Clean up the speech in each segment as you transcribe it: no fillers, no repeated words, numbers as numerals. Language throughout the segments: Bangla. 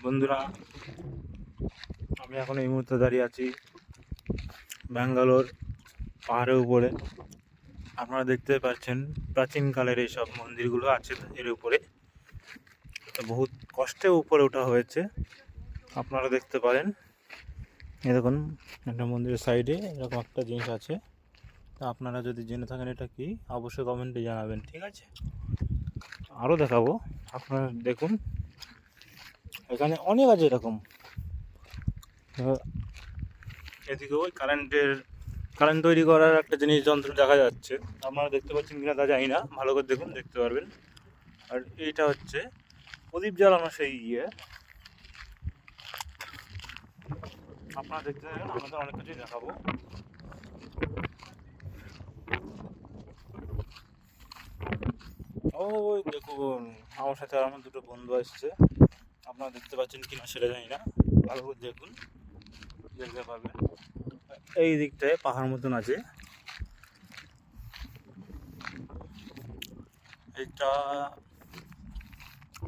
বন্ধুরা, আমি এখন এই মুহূর্তে দাঁড়িয়ে আছি ব্যাঙ্গালোর পাহাড়ের উপরে। আপনারা দেখতে পাচ্ছেন প্রাচীনকালের এইসব মন্দিরগুলো আছে এর উপরে। তো বহুত কষ্টে উপরে ওঠা হয়েছে, আপনারা দেখতে পারেন। এই দেখুন, একটা মন্দিরের সাইডে এরকম একটা জিনিস আছে। তো আপনারা যদি জেনে থাকেন এটা কি, অবশ্যই কমেন্টে জানাবেন, ঠিক আছে? আরও দেখাবো, আপনারা দেখুন এখানে অনেক আছে এরকম। এদিকে ওই কারেন্ট তৈরি করার একটা জিনিস যন্ত্র দেখা যাচ্ছে, আপনারা দেখতে পাচ্ছেন কিনা তা জানি না, ভালো করে দেখুন, দেখতে পারবেন। আর এইটা হচ্ছে প্রদীপ জ্বালানো সেই আপনারা দেখতে পাবেন। আমাদের অনেক কিছুই দেখাবো। ওই দেখুন, আমার সাথে আমার দুটো বন্ধু আসছে, আপনারা দেখতে পাচ্ছেন কিনা সেটা জানি না, ভালো করে দেখুন, দেখতে পাবেন। এই দিকটায় পাহাড় মতন আছে, এটা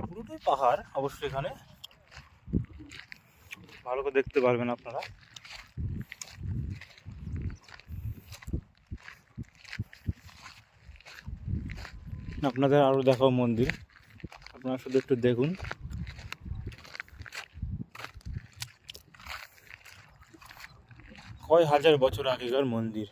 পুরোটাই পাহাড় অবশ্যই। এখানে ভালো করে দেখতে পারবেন আপনারা। আপনাদের আরও দেখাও মন্দির, আপনারা শুধু একটু দেখুন। কয় হাজার বছর আগেকার মন্দির।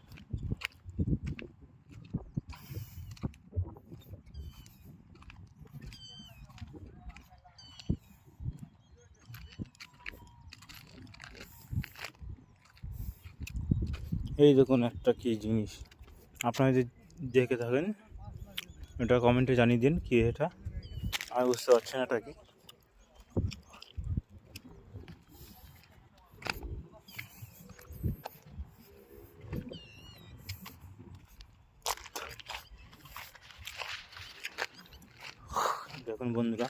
এই দেখুন একটা কি জিনিস, আপনারা যদি দেখে থাকেন এটা কমেন্টে জানিয়ে দিন কি এটা, আমি বুঝতে পারছি না এটা কি। দেখুন বন্ধুরা,